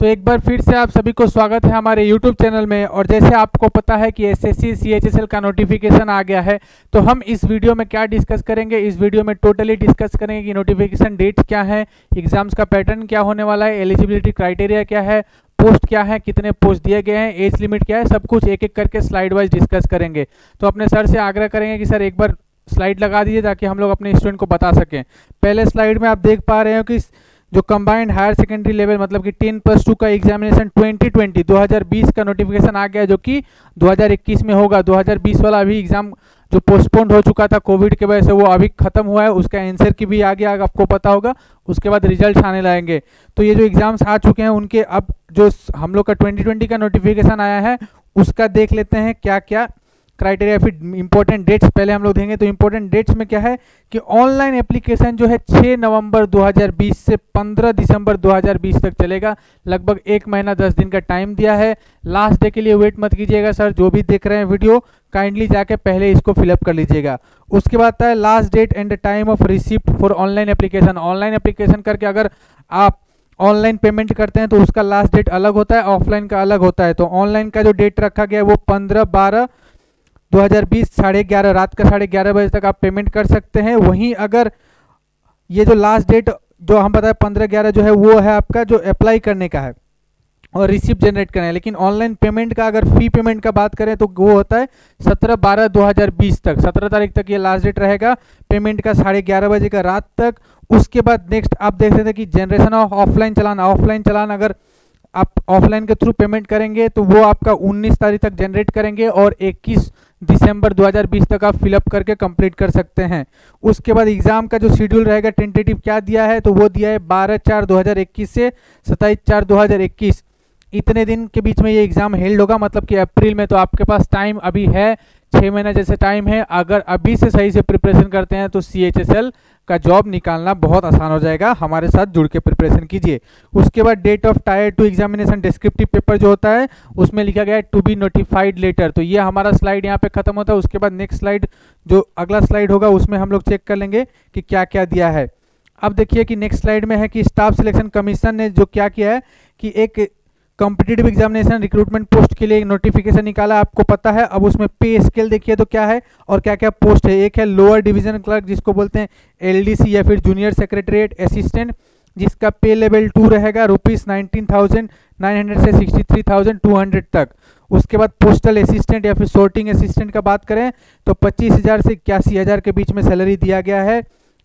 तो एक बार फिर से आप सभी को स्वागत है हमारे YouTube चैनल में। और जैसे आपको पता है कि एसएससी सीएचएसएल का नोटिफिकेशन आ गया है, तो हम इस वीडियो में क्या डिस्कस करेंगे, इस वीडियो में टोटली डिस्कस करेंगे कि नोटिफिकेशन डेट क्या है, एग्जाम्स का पैटर्न क्या होने वाला है, एलिजिबिलिटी क्राइटेरिया क्या है, पोस्ट क्या है, कितने पोस्ट दिए गए हैं, एज लिमिट क्या है, सब कुछ एक एक करके स्लाइड वाइज डिस्कस करेंगे। तो अपने सर से आग्रह करेंगे कि सर एक बार स्लाइड लगा दीजिए ताकि हम लोग अपने स्टूडेंट को बता सकें। पहले स्लाइड में आप देख पा रहे हो कि जो कंबाइंड हायर सेकेंडरी लेवल मतलब कि 10+2 का एग्जामिनेशन 2020 का नोटिफिकेशन आ गया, जो कि 2021 में होगा। 2020 वाला अभी एग्जाम जो पोस्टपोन्ड हो चुका था कोविड के वजह से, वो अभी खत्म हुआ है, उसका आंसर की भी आ गया, आपको पता होगा। उसके बाद रिजल्ट आने लगेंगे। तो ये जो एग्जाम्स आ चुके हैं उनके अब जो हम लोग का 2020 का नोटिफिकेशन आया है उसका देख लेते हैं क्या क्या क्राइटेरिया। फिर इंपॉर्टेंट डेट्स पहले हम लोग देंगे। तो इंपॉर्टेंट डेट्स में क्या है कि ऑनलाइन एप्लीकेशन जो है 6 नवंबर 2020 से 15 दिसंबर 2020 तक चलेगा। लगभग 1 महीना 10 दिन का टाइम दिया है। लास्ट डे के लिए वेट मत कीजिएगा सर, जो भी देख रहे हैं वीडियो काइंडली जाके पहले इसको फिलअप कर लीजिएगा। उसके बाद आता है last date and time of receipt for online application. Online application करके अगर आप ऑनलाइन पेमेंट करते हैं तो उसका लास्ट डेट अलग होता है, ऑफलाइन का अलग होता है। तो ऑनलाइन का जो डेट रखा गया है वो 15/12/2020 11:30 रात का 11:30 बजे तक आप पेमेंट कर सकते हैं। वहीं अगर ये जो लास्ट डेट जो हम बताए 15/11 जो है वो है आपका जो अप्लाई करने का है और रिसिप्ट जनरेट करना है। लेकिन ऑनलाइन पेमेंट का अगर फी पेमेंट का बात करें तो वो होता है 17/12/2020 तक। 17 तारीख तक ये लास्ट डेट रहेगा पेमेंट का 11:30 बजे का रात तक। उसके बाद नेक्स्ट आप देख सकते हैं कि जनरेशन ऑफ ऑफलाइन चालान अगर आप ऑफलाइन के थ्रू पेमेंट करेंगे तो वो आपका 19 तारीख तक जनरेट करेंगे और 21 दिसंबर 2020 तक आप फिलअप करके कंप्लीट कर सकते हैं। उसके बाद एग्जाम का जो शेड्यूल रहेगा टेंटेटिव क्या दिया है, तो वो दिया है 12/4/2021 से 27/4/2021। इतने दिन के बीच में ये एग्जाम हेल्ड होगा, मतलब कि अप्रैल में। तो आपके पास टाइम अभी है, 6 महीना जैसे टाइम है। अगर अभी से सही से प्रिपरेशन करते हैं तो सीएचएसएल का जॉब निकालना बहुत आसान हो जाएगा। हमारे साथ जुड़ के प्रिपरेशन कीजिए। उसके बाद date of tier 2 examination descriptive paper जो होता है उसमें लिखा गया है टू बी नोटिफाइड लेटर। तो ये हमारा स्लाइड यहाँ पे खत्म होता है। उसके बाद नेक्स्ट स्लाइड जो अगला स्लाइड होगा उसमें हम लोग चेक कर लेंगे कि क्या क्या दिया है। अब देखिए कि नेक्स्ट स्लाइड में है कि स्टाफ सिलेक्शन कमीशन ने जो क्या किया है कि एक कॉम्पिटिटिव एग्जामिनेशन रिक्रूटमेंट पोस्ट के लिए एक नोटिफिकेशन निकाला, आपको पता है। अब उसमें पे स्केल देखिए तो क्या है और क्या क्या पोस्ट है। एक है लोअर डिवीजन क्लर्क जिसको बोलते हैं एलडीसी या फिर जूनियर सेक्रेटरीट असिस्टेंट, जिसका पे लेवल 2 रहेगा ₹19,900 से 63,200 तक। उसके बाद पोस्टल असिस्टेंट या फिर सॉर्टिंग असिस्टेंट का बात करें तो 25,000 से 81,000 के बीच में सैलरी दिया गया है।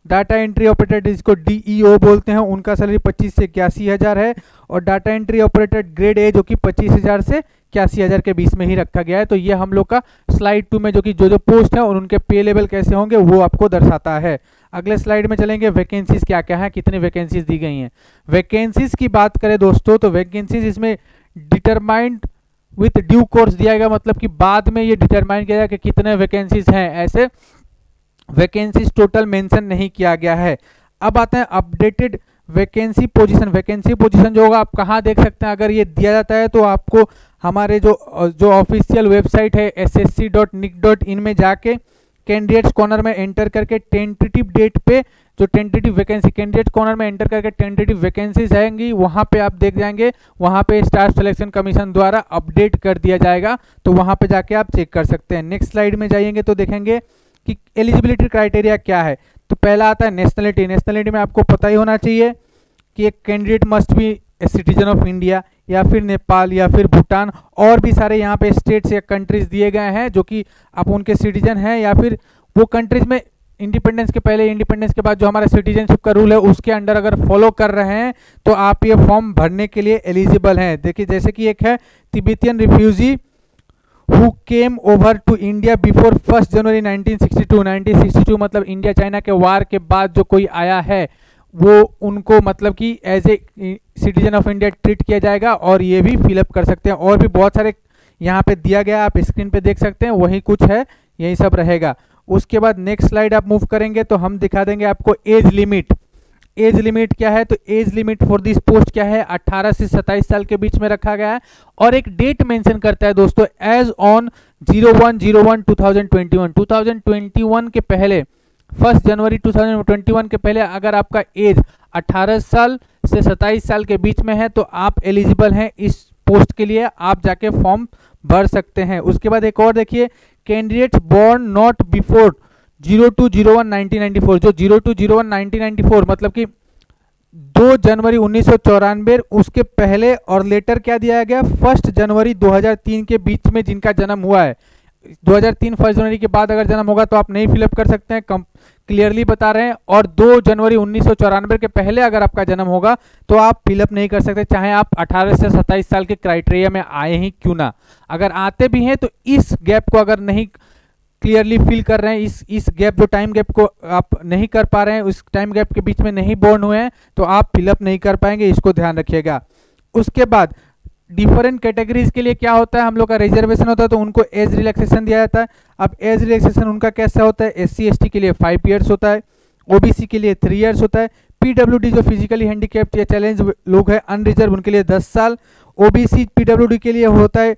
डाटा एंट्री ऑपरेटर जिसको डीईओ बोलते हैं उनका सैलरी 25 से 81,000 है। और data entry operator grade A जो कि 25,000 से 81,000 के बीच में ही रखा गया है। तो ये हम लोग का स्लाइड 2 में जो कि जो पोस्ट है और उनके पे लेवल कैसे होंगे वो आपको दर्शाता है। अगले स्लाइड में चलेंगे, वैकेंसीज क्या क्या है, कितने वैकेंसीज दी गई हैं। वैकेंसीज की बात करें दोस्तों तो वैकेंसीज इसमें डिटरमाइंड विथ ड्यू कोर्स दिया गया, मतलब कि बाद में ये डिटरमाइन किया जाएगा कि कितने वैकेंसीज हैं। ऐसे वैकेंसीज टोटल मेंशन नहीं किया गया है। अब आते हैं updated vacancy position. Vacancy position जो होगा आप कहाँ देख सकते हैं, अगर ये दिया जाता है तो आपको हमारे जो ऑफिशियल वेबसाइट है ssc.nic.in में जाके कैंडिडेट्स कॉर्नर में एंटर करके टेंटेटिव डेट पे जो टेंटेटिव वैकेंसी कैंडिडेट कॉर्नर में एंटर करके टेंटेटिव वैकेंसीज आएंगी, वहां पे आप देख जाएंगे, वहां पे स्टाफ सिलेक्शन कमीशन द्वारा अपडेट कर दिया जाएगा। तो वहां पे जाके आप चेक कर सकते हैं। नेक्स्ट स्लाइड में जाएंगे तो देखेंगे कि एलिजिबिलिटी क्राइटेरिया क्या है। तो पहला आता है नेशनलिटी। नेशनलिटी में आपको पता ही होना चाहिए कि एक candidate must be A citizen of India या फिर नेपाल या फिर भूटान, और भी सारे यहाँ पे स्टेट्स या कंट्रीज दिए गए हैं जो कि आप उनके सिटीजन हैं, या फिर वो कंट्रीज में इंडिपेंडेंस के पहले इंडिपेंडेंस के बाद जो हमारा सिटीजनशिप का रूल है उसके अंडर अगर फॉलो कर रहे हैं तो आप ये फॉर्म भरने के लिए एलिजिबल हैं। देखिए जैसे कि एक है Tibetan refugee who came over to India before 1 जनवरी 1962 मतलब इंडिया चाइना के वार के बाद जो कोई आया है वो उनको मतलब कि as a citizen of India treat किया जाएगा। और ये भी फिलअप कर सकते हैं। और भी बहुत सारे यहाँ पे दिया गया, आप स्क्रीन पे देख सकते हैं, वही कुछ है, यही सब रहेगा। उसके बाद नेक्स्ट स्लाइड आप मूव करेंगे तो हम दिखा देंगे आपको एज लिमिट। एज लिमिट क्या है, तो age limit for this post क्या है, 18 से 27 साल के बीच में रखा गया है। और एक डेट मेंशन करता है दोस्तों, एज ऑन 01/01/2021 के पहले 1 जनवरी 2021 के पहले अगर आपका एज 18 साल से 27 साल के बीच में है तो आप एलिजिबल हैं इस पोस्ट के लिए, आप जाके फॉर्म भर सकते हैं। उसके बाद एक और देखिए, कैंडिडेट्स बोर्न नॉट बिफोर 02/01/1994, जो 02/01/1994 मतलब कि 2 जनवरी 1994 उसके पहले और लेटर क्या दिया गया 1 जनवरी 2003 के बीच में जिनका जन्म हुआ है। 2003 1 जनवरी के बाद अगर जन्म होगा तो आप नहीं फिलअप कर सकते हैं, क्लियरली बता रहे हैं। और 2 जनवरी 1994 के पहले अगर आपका जन्म होगा तो आप फिलअप नहीं कर सकते, चाहे आप 18 से 27 साल के क्राइटेरिया में आए ही क्यों ना। अगर आते भी हैं तो इस गैप को अगर नहीं क्लियरली फिल कर रहे हैं, इस गैप जो टाइम गैप को आप नहीं कर पा रहे हैं, उस टाइम गैप के बीच में नहीं बोर्न हुए हैं तो आप फिलअप नहीं कर पाएंगे, इसको ध्यान रखिएगा। उसके बाद डिफरेंट कैटेगरीज के लिए क्या होता है, हम लोग का रिजर्वेशन होता है तो उनको एज रिलैक्सेशन दिया जाता है। अब एज रिलैक्सेशन उनका कैसा होता है, SC/ST के लिए 5 ईयर्स होता है, OBC के लिए 3 ईयर्स होता है, PWD जो फिजिकली हैंडीकैप्ड या चैलेंज लोग हैं अनरिजर्व उनके लिए 10 साल, OBC PWD के लिए होता है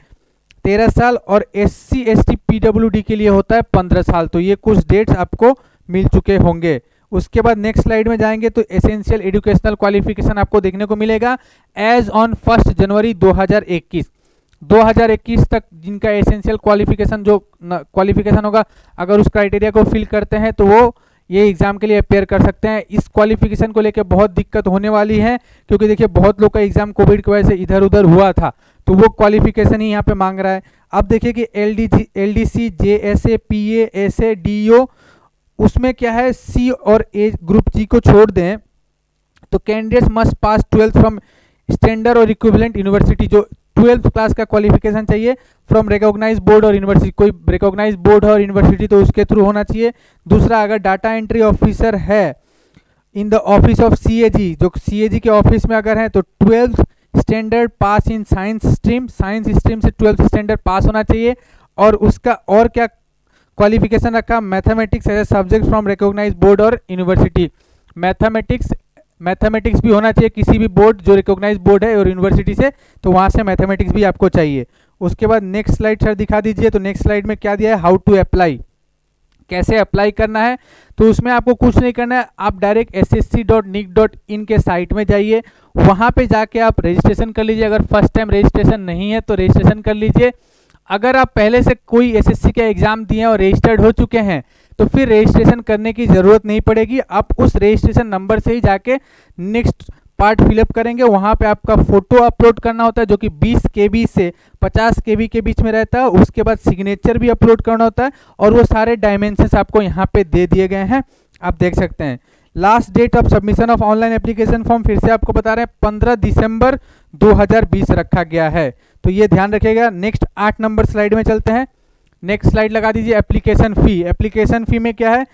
13 साल और SC/ST PWD के लिए होता है 15 साल। तो ये कुछ डेट्स आपको मिल चुके होंगे। उसके बाद नेक्स्ट स्लाइड में जाएंगे तो एसेंशियल एजुकेशनल क्वालिफिकेशन आपको देखने को मिलेगा एज ऑन 1 जनवरी 2021 तक जिनका एसेंशियल क्वालिफिकेशन जो क्वालिफिकेशन होगा, अगर उस क्राइटेरिया को फिल करते हैं तो वो ये एग्जाम के लिए अपेयर कर सकते हैं। इस क्वालिफिकेशन को लेकर बहुत दिक्कत होने वाली है क्योंकि देखिए बहुत लोग का एग्जाम कोविड की वजह से इधर उधर हुआ था, तो वो क्वालिफिकेशन ही यहाँ पे मांग रहा है। अब देखिए कि LDC, JSA, PA, SA, DO उसमें क्या है, C और A ग्रुप G को छोड़ दें तो candidates must pass 12th from standard और इक्विवेलेंट यूनिवर्सिटी, जो 12th क्लास का क्वालिफिकेशन चाहिए फ्रॉम रिकॉग्नाइज बोर्ड और यूनिवर्सिटी, कोई रिकॉग्नाइज बोर्ड और यूनिवर्सिटी तो उसके थ्रू होना चाहिए। दूसरा, अगर डाटा एंट्री ऑफिसर है in the office of CAG, जो CAG के ऑफिस में अगर है तो 12th standard pass in science stream से 12th स्टैंडर्ड पास होना चाहिए। और उसका और क्या क्वालिफिकेशन रखा, mathematics as a subject from recognise board और यूनिवर्सिटी, मैथमेटिक्स भी होना चाहिए किसी भी बोर्ड जो रिकॉग्नाइज बोर्ड है और यूनिवर्सिटी से, तो वहाँ से मैथमेटिक्स भी आपको चाहिए। उसके बाद नेक्स्ट स्लाइड सर दिखा दीजिए। तो नेक्स्ट स्लाइड में क्या दिया है, हाउ टू अप्लाई, कैसे अप्लाई करना है। तो उसमें आपको कुछ नहीं करना है, आप डायरेक्ट ssc.nic.in के साइट में जाइए, वहाँ पे जाके आप रजिस्ट्रेशन कर लीजिए। अगर फर्स्ट टाइम रजिस्ट्रेशन नहीं है तो रजिस्ट्रेशन कर लीजिए। अगर आप पहले से कोई SSC का एग्जाम दिए और रजिस्टर्ड हो चुके हैं तो फिर रजिस्ट्रेशन करने की ज़रूरत नहीं पड़ेगी, आप उस रजिस्ट्रेशन नंबर से ही जाके नेक्स्ट पार्ट फिलअप करेंगे। वहाँ पे आपका फोटो अपलोड करना होता है जो कि 20 KB से 50 KB के बीच में रहता है। उसके बाद सिग्नेचर भी अपलोड करना होता है और वो सारे डायमेंशंस आपको यहाँ पे दे दिए गए हैं, आप देख सकते हैं। Last date of submission of online application form फिर से आपको बता रहे हैं 15 दिसंबर 2020 रखा गया है, तो ये ध्यान रखिएगा। नेक्स्ट 8 नंबर स्लाइड में चलते हैं। नेक्स्ट स्लाइड लगा दीजिए। एप्लीकेशन फ़ी, एप्लीकेशन फ़ी में क्या है,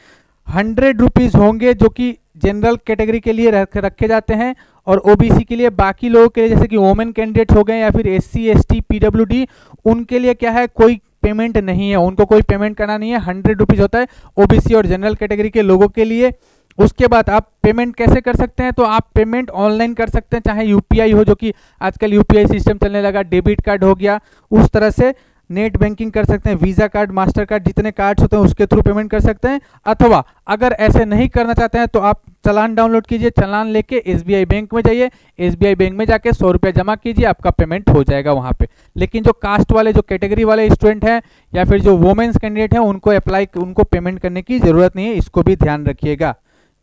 100 रुपीज़ होंगे जो कि जनरल कैटेगरी के लिए रखे जाते हैं और OBC के लिए, बाकी लोगों के लिए जैसे कि वोमेन कैंडिडेट हो गए या फिर SC/ST PWD उनके लिए क्या है, कोई पेमेंट नहीं है, उनको कोई पेमेंट करना नहीं है, 100 रुपीज़ होता है OBC और जनरल कैटेगरी के लोगों के लिए। उसके बाद आप पेमेंट कैसे कर सकते हैं, तो आप पेमेंट ऑनलाइन कर सकते हैं, चाहे UPI हो जो कि आजकल UPI सिस्टम चलने लगा, डेबिट कार्ड हो गया, उस तरह से नेट बैंकिंग कर सकते हैं, वीज़ा कार्ड, मास्टर कार्ड, जितने कार्ड्स होते हैं उसके थ्रू पेमेंट कर सकते हैं। अथवा अगर ऐसे नहीं करना चाहते हैं तो आप चालान डाउनलोड कीजिए, चालान लेके SBI बैंक में जाइए, SBI बैंक में जाके 100 रुपये जमा कीजिए, आपका पेमेंट हो जाएगा वहाँ पे। लेकिन जो कास्ट वाले, जो कैटेगरी वाले स्टूडेंट हैं या फिर जो वुमेन्स कैंडिडेट हैं उनको पेमेंट करने की ज़रूरत नहीं है, इसको भी ध्यान रखिएगा।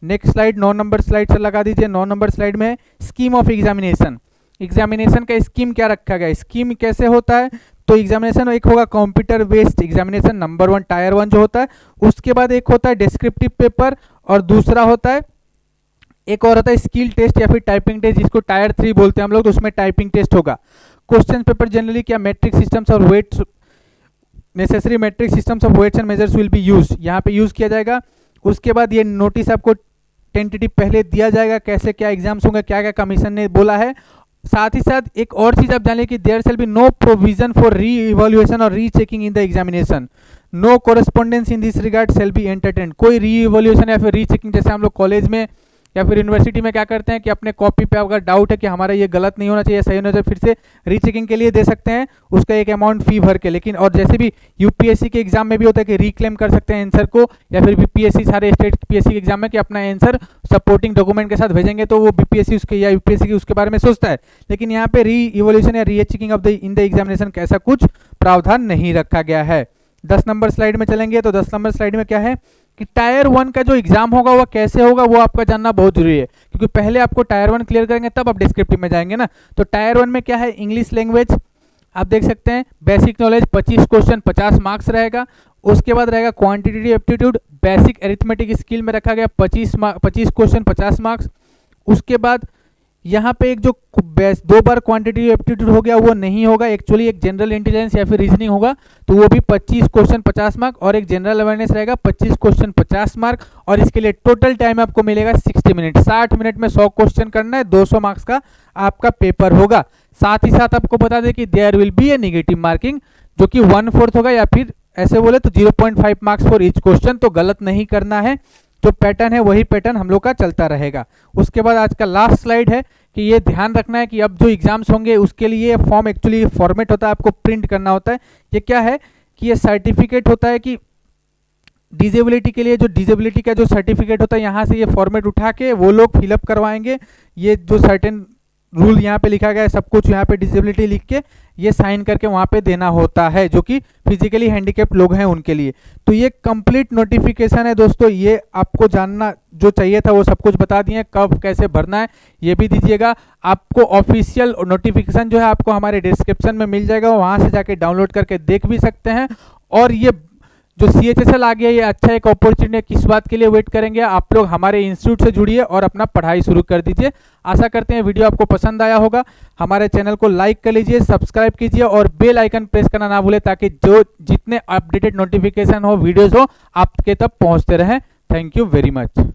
नेक्स्ट स्लाइड 9 नंबर स्लाइड से लगा दीजिए। 9 नंबर स्लाइड में स्कीम ऑफ एग्जामिनेशन, एग्जामिनेशन का स्कीम क्या रखा गया, स्कीम कैसे होता है। तो एग्जामिनेशन एक होगा computer based examination number 1 tyre 1 जो होता है, उसके बाद एक होता है डिस्क्रिप्टिव पेपर और दूसरा होता है, एक और होता है स्किल टेस्ट या फिर टाइपिंग टेस्ट, जिसको टायर 3 बोलते हैं हम लोग, तो उसमें टाइपिंग टेस्ट होगा। क्वेश्चन पेपर जनरली क्या, मैट्रिक सिस्टम्स और weights, necessary metric systems of weights and measures will be use, यहाँ पे यूज किया जाएगा। उसके बाद ये नोटिस आपको टेंटेटिव पहले दिया जाएगा, कैसे क्या एग्जाम्स होंगे, क्या क्या कमीशन ने बोला है। साथ ही साथ एक और चीज आप जानिए कि there shall be no provision for re evaluation और re checking in the examination, no correspondence in this regard shall be entertained. कोई री इवैल्यूएशन या फिर री चेकिंग, जैसे हम लोग कॉलेज में या फिर यूनिवर्सिटी में क्या करते हैं कि अपने कॉपी पे अगर डाउट है कि हमारा ये गलत नहीं होना चाहिए, सही होना चाहिए, फिर से रीचेकिंग के लिए दे सकते हैं उसका एक अमाउंट फी भर के। लेकिन और जैसे भी यूपीएससी के एग्जाम में भी होता है कि रिक्लेम कर सकते हैं आंसर को, या फिर बीपीएससी सारे स्टेट पीएससी के एग्जाम में कि अपना आंसर सपोर्टिंग डॉक्यूमेंट के साथ भेजेंगे तो वो बीपीएससी उसके या यूपीएससी उसके बारे में सोचता है। लेकिन यहाँ पे री इवोल्यूशन या री checking of the in the examination का ऐसा कुछ प्रावधान नहीं रखा गया है। 10 नंबर स्लाइड में चलेंगे तो 10 नंबर स्लाइड में क्या है कि टायर 1 का जो एग्जाम होगा वो कैसे होगा वो आपका जानना बहुत जरूरी है, क्योंकि पहले आपको टायर 1 क्लियर करेंगे तब आप डिस्क्रिप्टिव में जाएंगे ना। तो टायर 1 में क्या है, इंग्लिश लैंग्वेज आप देख सकते हैं, बेसिक नॉलेज 25 क्वेश्चन 50 मार्क्स रहेगा। उसके बाद रहेगा quantitative aptitude, basic arithmetic skill में रखा गया 25 क्वेश्चन 50 मार्क्स। उसके बाद यहाँ पे एक जो 2 बार क्वांटिटेटिव एप्टीट्यूड हो गया वो नहीं होगा, एक्चुअली एक जनरल इंटेलिजेंस या फिर रीजनिंग होगा, तो वो भी 25 क्वेश्चन 50 मार्क, और एक जनरल अवेयरनेस रहेगा 25 क्वेश्चन 50 मार्क। और इसके लिए टोटल टाइम आपको मिलेगा 60 मिनट, 60 मिनट में 100 क्वेश्चन करना है, 200 मार्क्स का आपका पेपर होगा। साथ ही साथ आपको बता दें कि there will be a negative marking जो कि 1/4 होगा, या फिर ऐसे बोले तो 0.5 मार्क्स फॉर ईच क्वेश्चन। तो गलत नहीं करना है, जो पैटर्न है वही पैटर्न हम लोग का चलता रहेगा। उसके बाद आज का लास्ट स्लाइड है कि ये ध्यान रखना है कि अब जो एग्जाम्स होंगे उसके लिए फॉर्म एक्चुअली फॉर्मेट होता है, आपको प्रिंट करना होता है। ये क्या है कि ये सर्टिफिकेट होता है कि डिजेबिलिटी के लिए, जो डिजेबिलिटी का जो सर्टिफिकेट होता है यहाँ से ये फॉर्मेट उठा के वो लोग फिलअप करवाएंगे। ये जो सर्टेन रूल यहाँ पे लिखा गया है सब कुछ यहाँ पे डिसेबिलिटी लिख के ये साइन करके वहाँ पे देना होता है, जो कि फिजिकली हैंडीकैप्ड लोग हैं उनके लिए। तो ये कंप्लीट नोटिफिकेशन है दोस्तों, ये आपको जानना जो चाहिए था वो सब कुछ बता दिए, कब कैसे भरना है ये भी दीजिएगा। आपको ऑफिशियल नोटिफिकेशन जो है आपको हमारे डिस्क्रिप्शन में मिल जाएगा, वहाँ से जाके डाउनलोड करके देख भी सकते हैं। और ये जो CHSL आ गया ये अच्छा एक अपॉर्चुनिटी है, किस बात के लिए वेट करेंगे, आप लोग हमारे इंस्टीट्यूट से जुड़िए और अपना पढ़ाई शुरू कर दीजिए। आशा करते हैं वीडियो आपको पसंद आया होगा। हमारे चैनल को लाइक कर लीजिए, सब्सक्राइब कीजिए और बेल आइकन प्रेस करना ना भूलें, ताकि जो जितने अपडेटेड नोटिफिकेशन हो वीडियोस हो आपके तक पहुंचते रहें। Thank you very much.